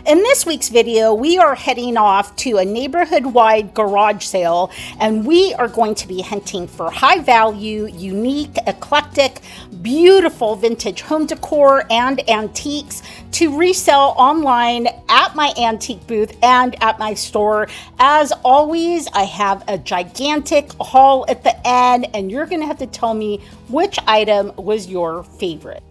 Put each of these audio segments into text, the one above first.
In this week's video, we are heading off to a neighborhood-wide garage sale, and we are going to be hunting for high-value, unique, eclectic, beautiful vintage home decor and antiques to resell online at my antique booth and at my store. As always, I have a gigantic haul at the end, and you're going to have to tell me which item was your favorite.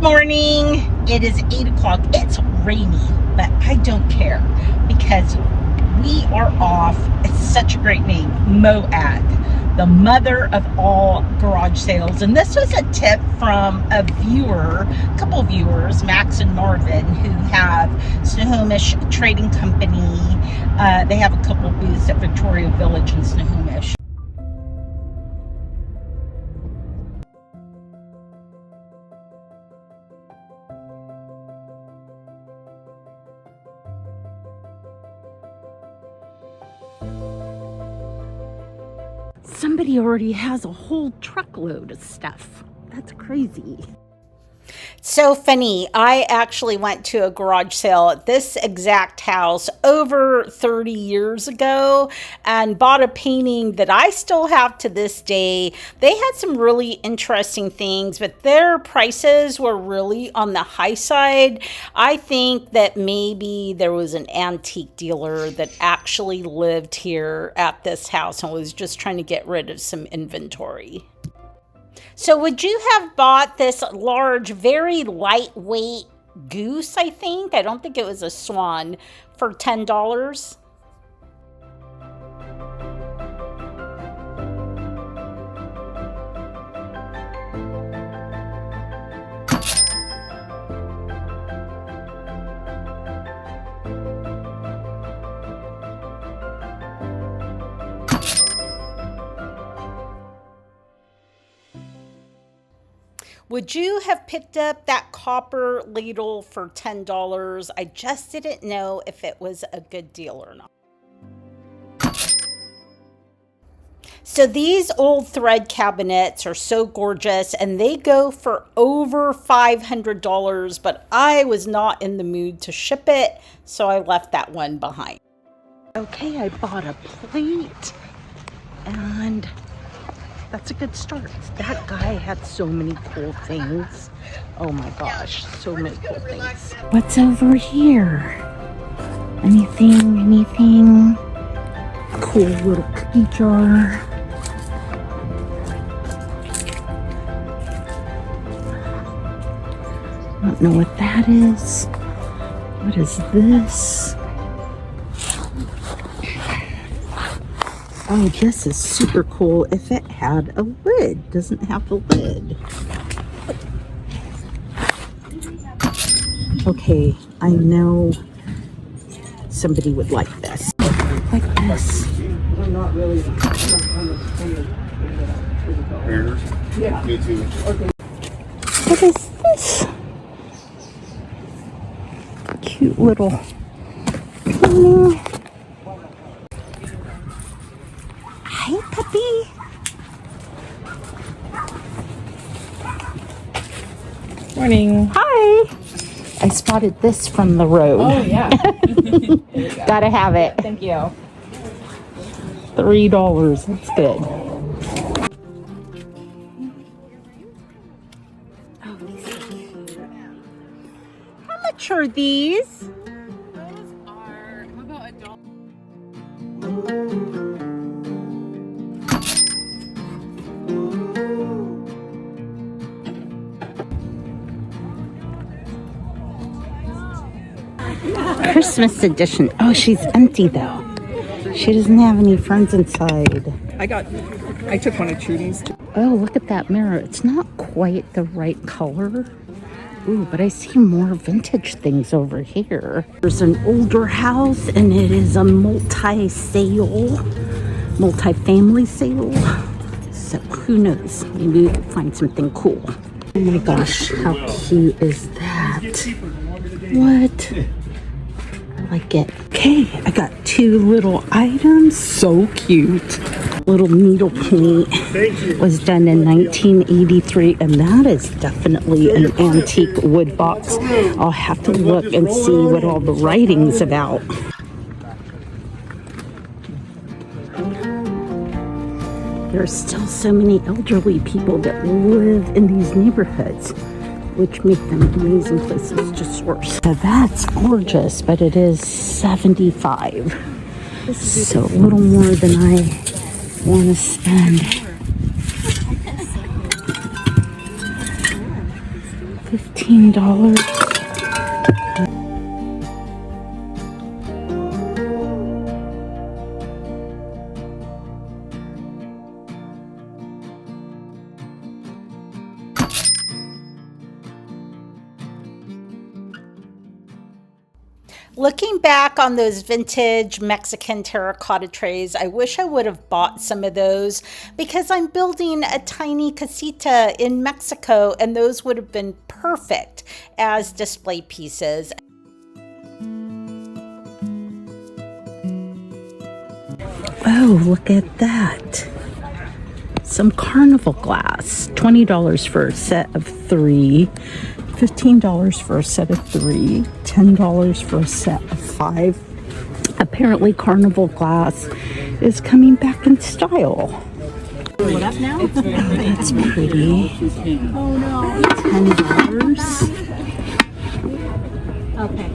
Morning. It is 8 o'clock. It's rainy, but I don't care because we are off. It's such a great name, Moab, the mother of all garage sales. And this was a tip from a couple viewers, Max and Marvin, who have Snohomish Trading Company. They have a couple booths at Victoria Village in Snohomish. Somebody already has a whole truckload of stuff. That's crazy. So funny. I actually went to a garage sale at this exact house over 30 years ago and bought a painting that I still have to this day. They had some really interesting things, but their prices were really on the high side. I think that maybe there was an antique dealer that actually lived here at this house and was just trying to get rid of some inventory. So would you have bought this large, very lightweight goose, I think? I don't think it was a swan, for $10? Would you have picked up that copper ladle for $10? I just didn't know if it was a good deal or not. So these old thread cabinets are so gorgeous and they go for over $500, but I was not in the mood to ship it, so I left that one behind. Okay, I bought a plate and that's a good start. That guy had so many cool things. Oh my gosh, so many cool things. What's over here? Anything? Cool little cookie jar. I don't know what that is. What is this? Oh, this is super cool if it had a lid. Doesn't have a lid. Okay, I know somebody would like this. Like this. I'm not really. Yeah. Me too. Okay. What is this? Cute little painting. Hey, puppy. Morning. Hi. I spotted this from the road. Oh, yeah. Gotta have it. Thank you. $3. That's good. Oh, these are cute. How much are these? Those are, how about adult? Christmas edition. Oh, she's empty though. She doesn't have any friends inside. I took one of Trudy's. Oh, look at that mirror. It's not quite the right color, Ooh, but I see more vintage things over here. There's an older house and it is a multi-family sale. So who knows? Maybe we can find something cool. Oh my gosh, how cute is that? What? I like it. Okay, I got 2 little items. So cute. Little needlepoint was done in 1983, and that is definitely an antique wood box. I'll have to look and see what all the writing's about. There are still so many elderly people that live in these neighborhoods, which make them amazing places to source. Now that's gorgeous, but it is $75. So a little more than I want to spend. $15. Looking back on those vintage Mexican terracotta trays, I wish I would have bought some of those because I'm building a tiny casita in Mexico and those would have been perfect as display pieces. Oh, look at that. Some carnival glass. $20 for a set of 3. $15 for a set of 3, $10 for a set of 5. Apparently carnival glass is coming back in style. What up now? That's pretty. Oh no. $10. Okay.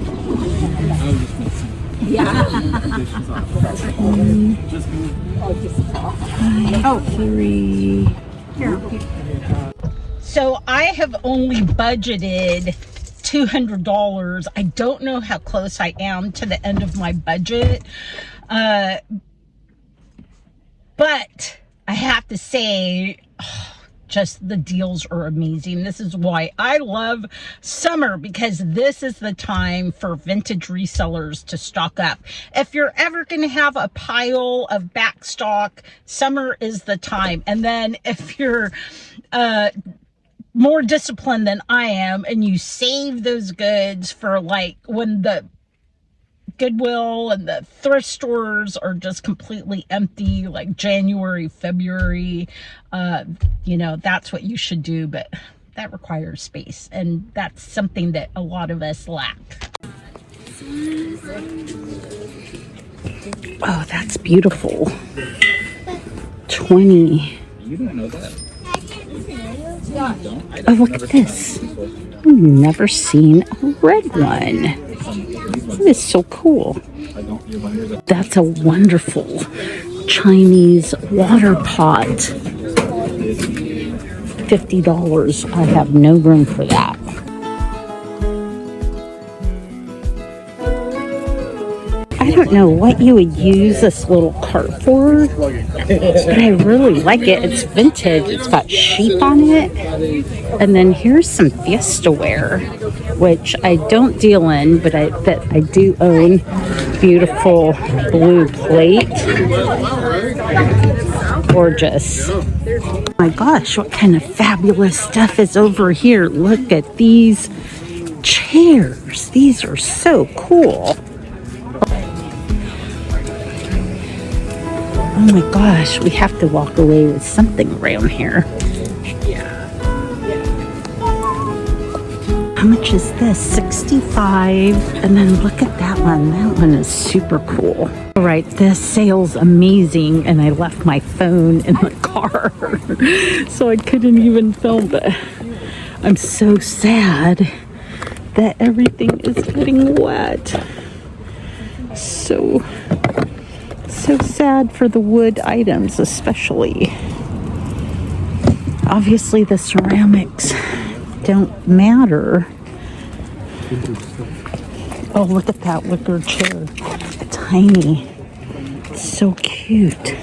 Yeah. 3. Here. So I have only budgeted $200. I don't know how close I am to the end of my budget. But I have to say, just the deals are amazing. This is why I love summer, because this is the time for vintage resellers to stock up. If you're ever going to have a pile of back stock, summer is the time. And then if you're more disciplined than I am and you save those goods for like when the Goodwill and the thrift stores are just completely empty, like January, February, you know, that's what you should do. But that requires space, and that's something that a lot of us lack. Oh, that's beautiful. 20. You don't know that. Oh, look at this. I've never seen a red one. That is so cool. That's a wonderful Chinese water pot. $50. I have no room for that. I don't know what you would use this little cart for, but I really like it. It's vintage. It's got sheep on it. And then here's some Fiesta ware, which I don't deal in, but I do own. Beautiful blue plate. Gorgeous. Oh my gosh, what kind of fabulous stuff is over here? Look at these chairs. These are so cool. Oh my gosh, we have to walk away with something around here. How much is this? $65. And then look at that one. That one is super cool. All right, this sale's amazing, and I left my phone in the car, so I couldn't even film, but I'm so sad that everything is getting wet. So sad for the wood items, especially. Obviously the ceramics don't matter. Oh, look at that wicker chair. Tiny. So cute.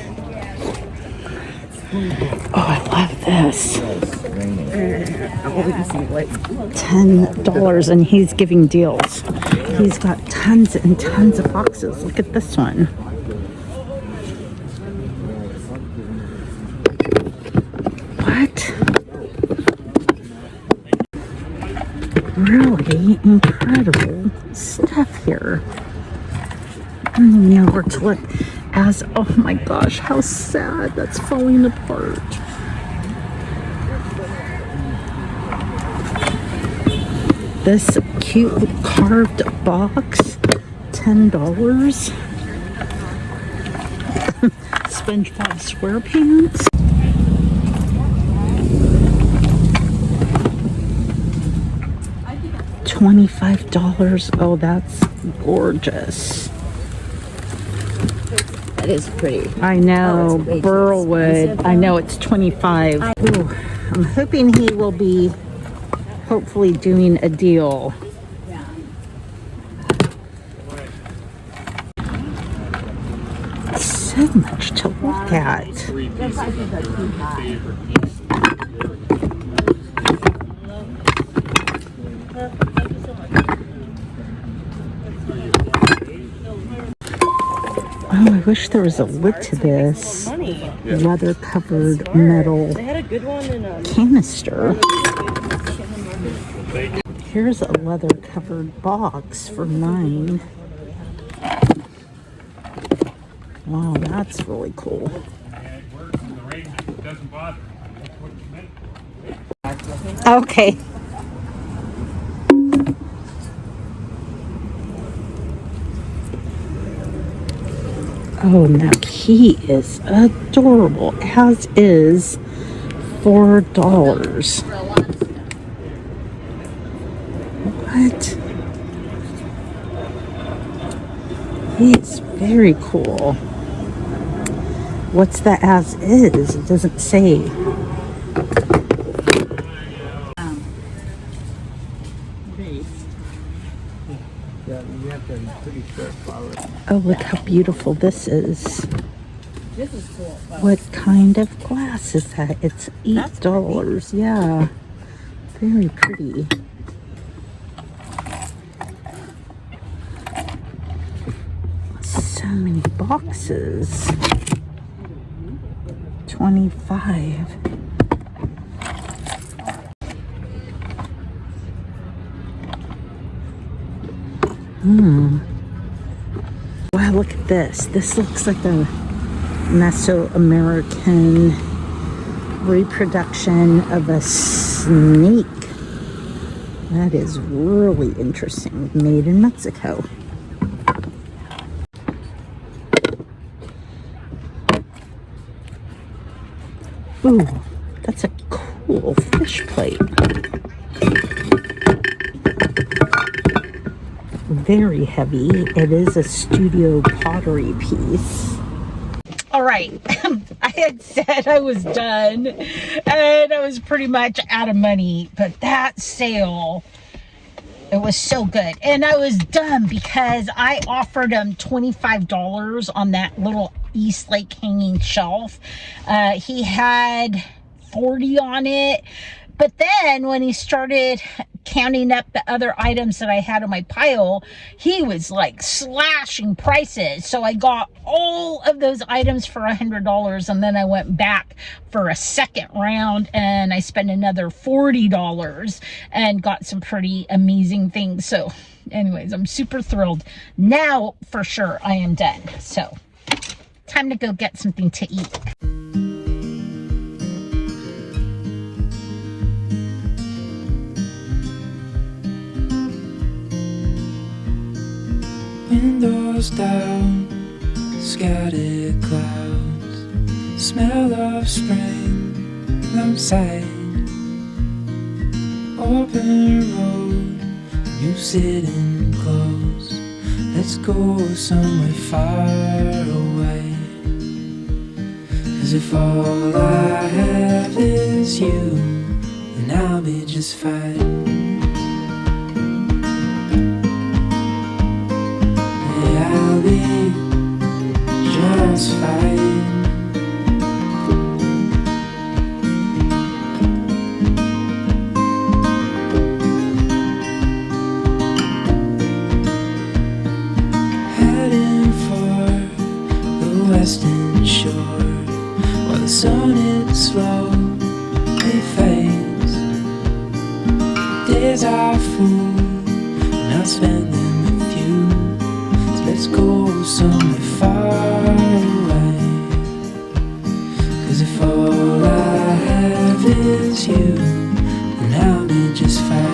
Oh, I love this. $10 and he's giving deals. He's got tons and tons of boxes. Look at this one. What? Really incredible stuff here. I don't even know where to look. Oh my gosh, how sad. That's falling apart. This cute carved box, $10. SpongeBob SquarePants. $25. Oh, that's gorgeous. That is pretty. I know, Oh, Burlwood. I know it's 25. Ooh, I'm hoping he will be hopefully doing a deal. So much to look at. Oh, I wish there was a lid to this leather covered metal canister. Here's a leather covered box for $9. Wow, that's really cool. Okay. Oh, now he is adorable, as is $4. What? He's very cool. What's the as is? It doesn't say. Oh, look how beautiful this is. This is cool. What kind of glass is that? It's $8. Yeah. Very pretty. So many boxes. 25. Wow, look at this. This looks like a Mesoamerican reproduction of a snake. That is really interesting. Made in Mexico. Ooh, that's a cool fish plate. Very heavy. It is a studio pottery piece. All right. I had said I was done and I was pretty much out of money, but that sale, it was so good. And I was done because I offered him $25 on that little East Lake hanging shelf. He had 40 on it. But then when he started counting up the other items that I had on my pile, he was like slashing prices. So I got all of those items for $100, and then I went back for a second round and I spent another $40 and got some pretty amazing things. So anyways, I'm super thrilled. Now for sure I am done. So time to go get something to eat. Windows down, scattered clouds, smell of spring outside. Open road, you sitting close. Let's go somewhere far away. 'Cause if all I have is you, then I'll be just fine. I'll be just fine. fool, and I'll spend them with you. So let's go somewhere far away. 'Cause if all I have is you, then I'll be just fine.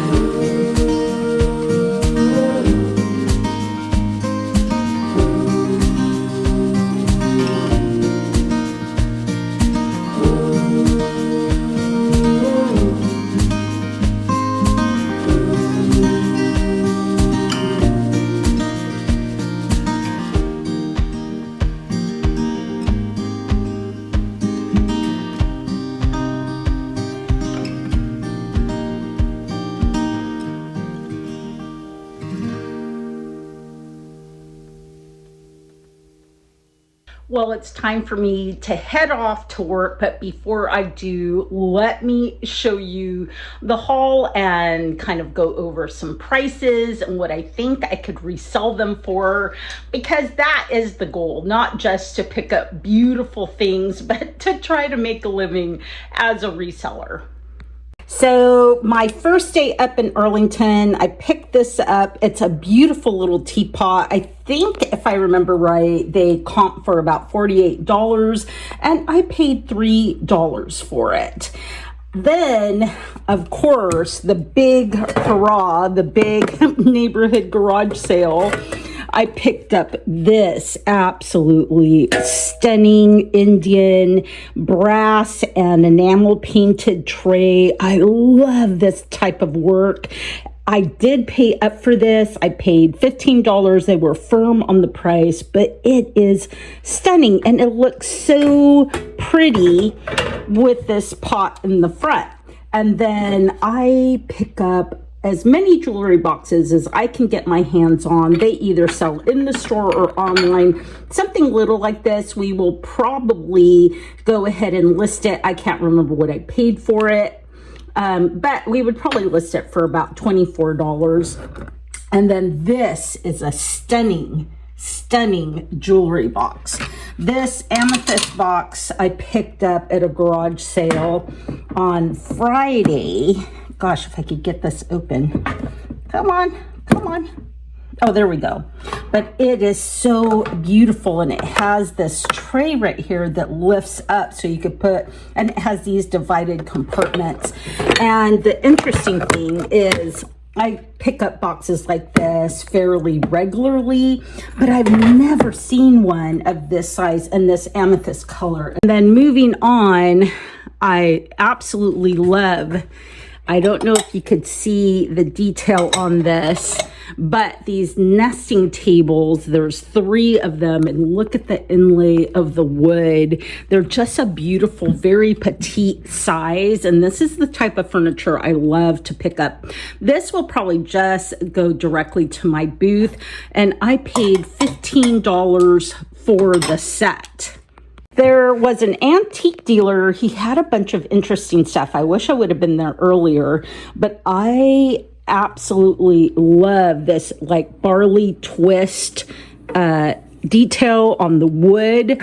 Well, it's time for me to head off to work, but before I do, let me show you the haul and kind of go over some prices and what I think I could resell them for, because that is the goal, not just to pick up beautiful things, but to try to make a living as a reseller. So my first day up in Arlington, I picked this up. It's a beautiful little teapot. I think if I remember right, they comp for about $48 and I paid $3 for it. Then, of course, the big hurrah, the big neighborhood garage sale, I picked up this absolutely stunning Indian brass and enamel painted tray. I love this type of work. I did pay up for this. I paid $15. They were firm on the price, but it is stunning and it looks so pretty with this pot in the front. And then I pick up as many jewelry boxes as I can get my hands on. They either sell in the store or online. Something little like this, we will probably go ahead and list it. I can't remember what I paid for it, but we would probably list it for about $24. And then this is a stunning jewelry box. This amethyst box I picked up at a garage sale on Friday. Gosh, if I could get this open. Come on. Oh, there we go. But it is so beautiful, and it has this tray right here that lifts up so you could put, and it has these divided compartments. And the interesting thing is I pick up boxes like this fairly regularly, but I've never seen one of this size and this amethyst color. And then moving on, I absolutely love, I don't know if you could see the detail on this, but these nesting tables, there's 3 of them, and look at the inlay of the wood. They're just a beautiful, very petite size, and this is the type of furniture I love to pick up. This will probably just go directly to my booth, and I paid $15 for the set. There was an antique dealer. He had a bunch of interesting stuff. I wish I would have been there earlier, but I absolutely love this like barley twist detail on the wood.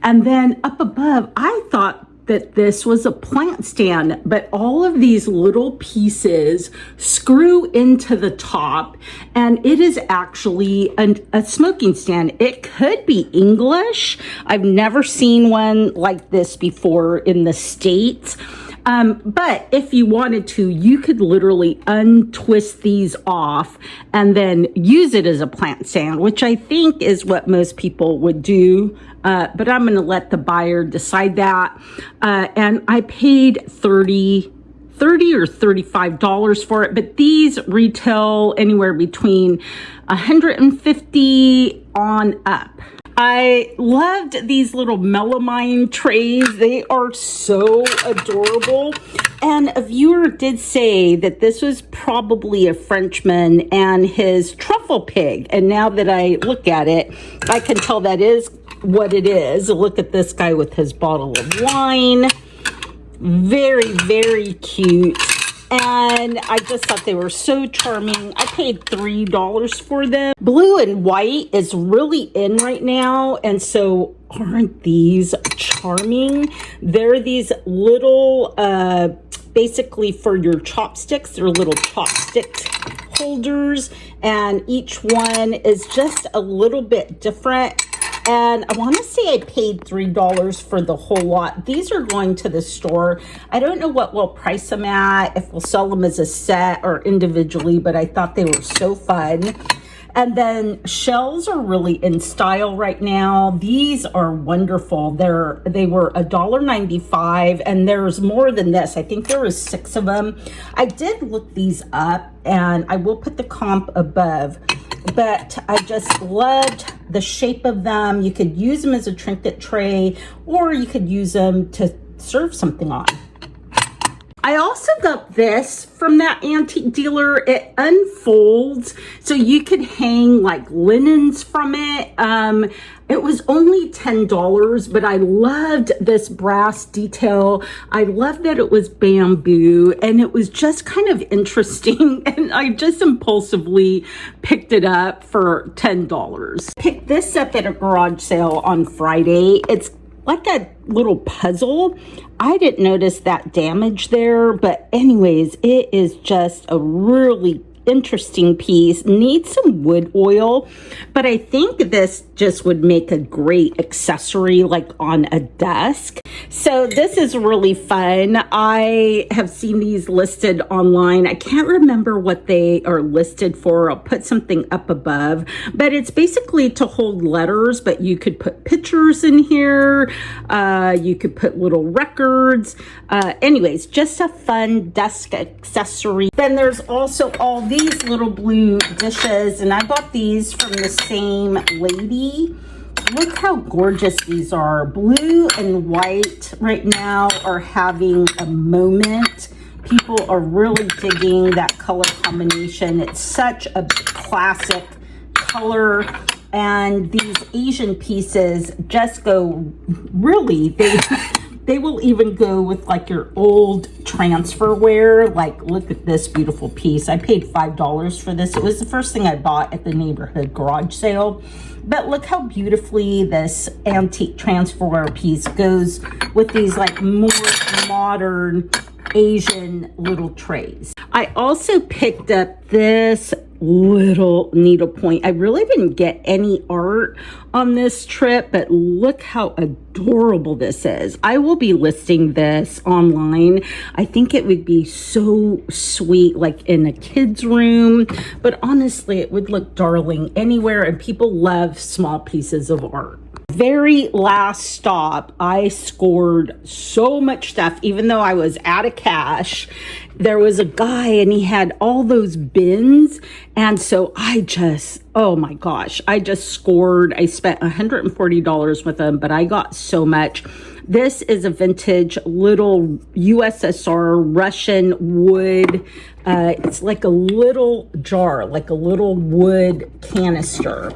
And then up above, I thought that this was a plant stand, but all of these little pieces screw into the top, and it is actually a smoking stand. It could be English. I've never seen one like this before in the States. But if you wanted to, you could literally untwist these off and then use it as a plant stand, which I think is what most people would do. But I'm going to let the buyer decide that. And I paid $30 or $35 for it, but these retail anywhere between $150 on up. I loved these little melamine trays. They are so adorable. And a viewer did say that this was probably a Frenchman and his truffle pig. And now that I look at it, I can tell that is what it is. Look at this guy with his bottle of wine. Very, very cute. And I just thought they were so charming. I paid $3 for them. Blue and white is really in right now. And so aren't these charming? They're these little, basically for your chopsticks. They're little chopstick holders, and each one is just a little bit different. And I want to say I paid $3 for the whole lot. These are going to the store. I don't know what we'll price them at, if we'll sell them as a set or individually, but I thought they were so fun. And then shells are really in style right now. These are wonderful. They were $1.95, and there's more than this. I think there was 6 of them. I did look these up, and I will put the comp above. But I just loved the shape of them. You could use them as a trinket tray, or you could use them to serve something on. I also got this from that antique dealer. It unfolds, so you could hang like linens from it. It was only $10, but I loved this brass detail. I loved that it was bamboo, and it was just kind of interesting, and I just impulsively picked it up for $10. Picked this up at a garage sale on Friday. It's like a little puzzle. I didn't notice that damage there, but anyways, it is just a really interesting piece. Needs some wood oil, but I think this just would make a great accessory like on a desk. So this is really fun. I have seen these listed online. I can't remember what they are listed for. I'll put something up above, but it's basically to hold letters, but you could put pictures in here. You could put little records. Anyways, just a fun desk accessory. Then there's also all these little blue dishes, and I bought these from the same lady. Look how gorgeous these are. Blue and white right now are having a moment. People are really digging that color combination. It's such a classic color. And these Asian pieces just go really, they will even go with like your old transfer wear. Like, look at this beautiful piece. I paid $5 for this. It was the first thing I bought at the neighborhood garage sale. But look how beautifully this antique transfer wear piece goes with these like more modern Asian little trays. I also picked up this little needlepoint. I really didn't get any art on this trip, but look how adorable this is. I will be listing this online. I think it would be so sweet, like in a kid's room, but honestly, it would look darling anywhere, and people love small pieces of art. Very last stop, I scored so much stuff, even though I was out of cash. There was a guy and he had all those bins. And so oh my gosh, I just scored. I spent $140 with him, but I got so much. This is a vintage little USSR Russian wood. It's like a little jar, like a little wood canister.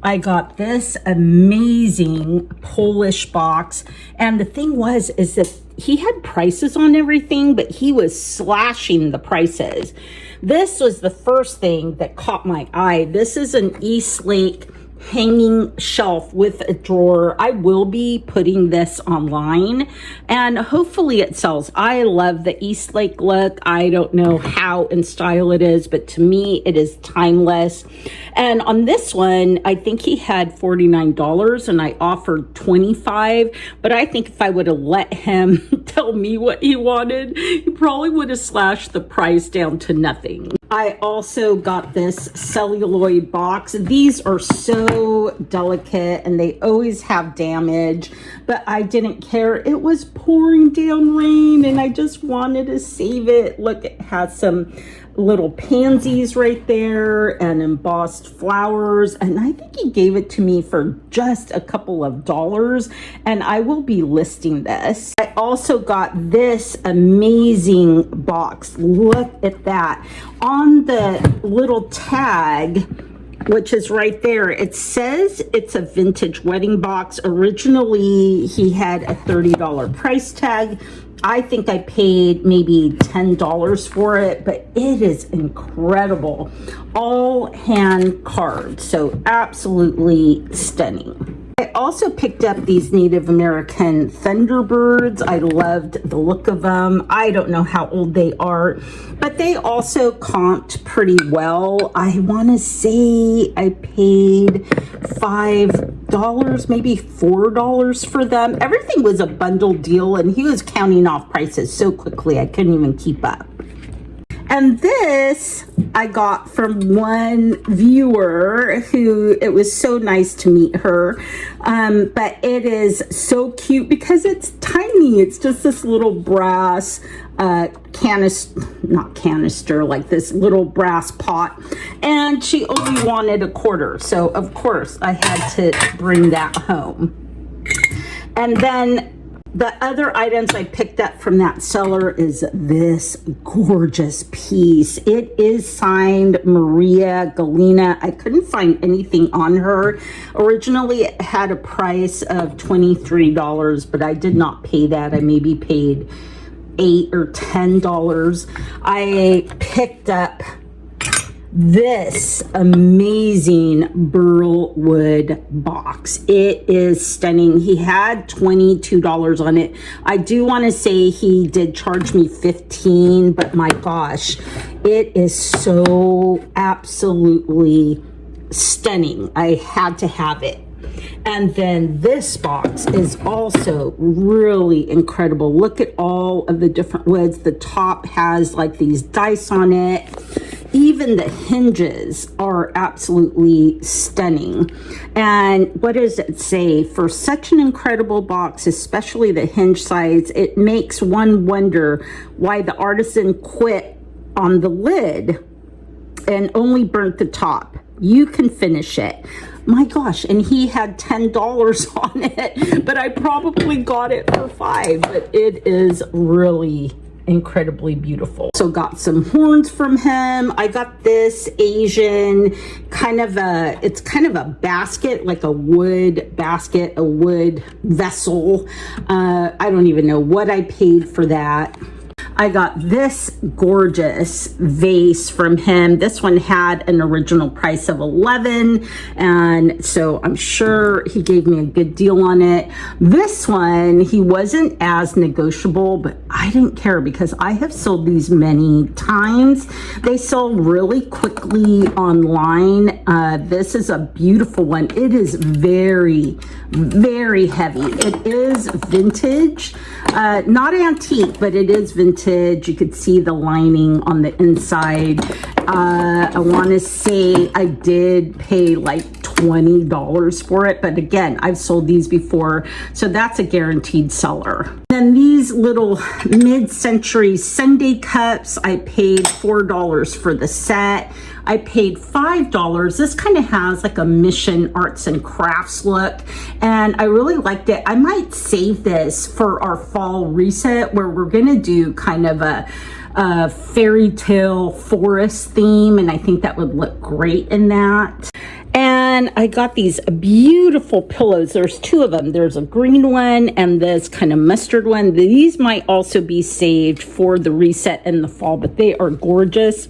I got this amazing Polish box. And the thing is that he had prices on everything, but he was slashing the prices. This was the first thing that caught my eye. This is an Eastlake hanging shelf with a drawer. I will be putting this online and hopefully it sells. I love the Eastlake look. I don't know how in style it is, but to me it is timeless. And on this one, I think he had $49 and I offered $25, but I think if I would have let him tell me what he wanted, he probably would have slashed the price down to nothing. I also got this celluloid box. These are so delicate and they always have damage, but I didn't care. It was pouring down rain and I just wanted to save it. Look, it has some little pansies right there and embossed flowers, and I think he gave it to me for just a couple of dollars, and I will be listing this. I also got this amazing box. Look at that. On the little tag, which is right there, it says it's a vintage wedding box. Originally, he had a $30 price tag. I think I paid maybe $10 for it, but it is incredible. All hand carved, so absolutely stunning. I also picked up these Native American Thunderbirds. I loved the look of them. I don't know how old they are, but they also comped pretty well. I want to say I paid $5, maybe $4 for them. Everything was a bundle deal, and he was counting off prices so quickly I couldn't even keep up. And this I got from one viewer who, it was so nice to meet her. But it is so cute because it's tiny. It's just this little brass canister, like this little brass pot. And she only wanted a quarter. So of course I had to bring that home. And then the other items I picked up from that seller is this gorgeous piece. It is signed Maria Galena. I couldn't find anything on her. Originally, it had a price of $23, but I did not pay that. I maybe paid $8 or $10. I picked up this amazing burl wood box. It is stunning. He had $22 on it. I do want to say he did charge me $15, but my gosh, it is so absolutely stunning. I had to have it. And then this box is also really incredible. Look at all of the different woods. The top has like these dice on it. Even the hinges are absolutely stunning. And what does it say? For such an incredible box, especially the hinge sides, it makes one wonder why the artisan quit on the lid and only burnt the top. You can finish it. My gosh, and he had $10 on it, but I probably got it for $5, but it is really incredibly beautiful. So got some horns from him. I got this Asian it's kind of a basket, like a wood basket, a wood vessel. I don't even know what I paid for that. I got this gorgeous vase from him. This one had an original price of $11, and so I'm sure he gave me a good deal on it. This one, he wasn't as negotiable, but I didn't care because I have sold these many times. They sell really quickly online. This is a beautiful one. It is very, very heavy. It is vintage, not antique, but it is vintage. You could see the lining on the inside. I want to say I did pay like $20 for it, but again, I've sold these before, so that's a guaranteed seller. Then these little mid-century Sunday cups, I paid $4 for the set. I paid $5. This kind of has like a Mission Arts and Crafts look, and I really liked it. I might save this for our fall reset where we're gonna do kind of a fairy tale forest theme, and I think that would look great in that. And I got these beautiful pillows. There's two of them. There's a green one and this kind of mustard one. These might also be saved for the reset in the fall, but they are gorgeous.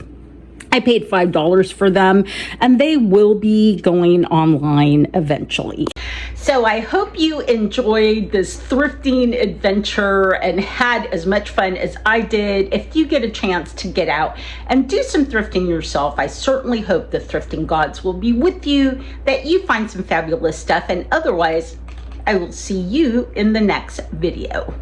I paid $5 for them, and they will be going online eventually. So I hope you enjoyed this thrifting adventure and had as much fun as I did. If you get a chance to get out and do some thrifting yourself, I certainly hope the thrifting gods will be with you, that you find some fabulous stuff, and otherwise, I will see you in the next video.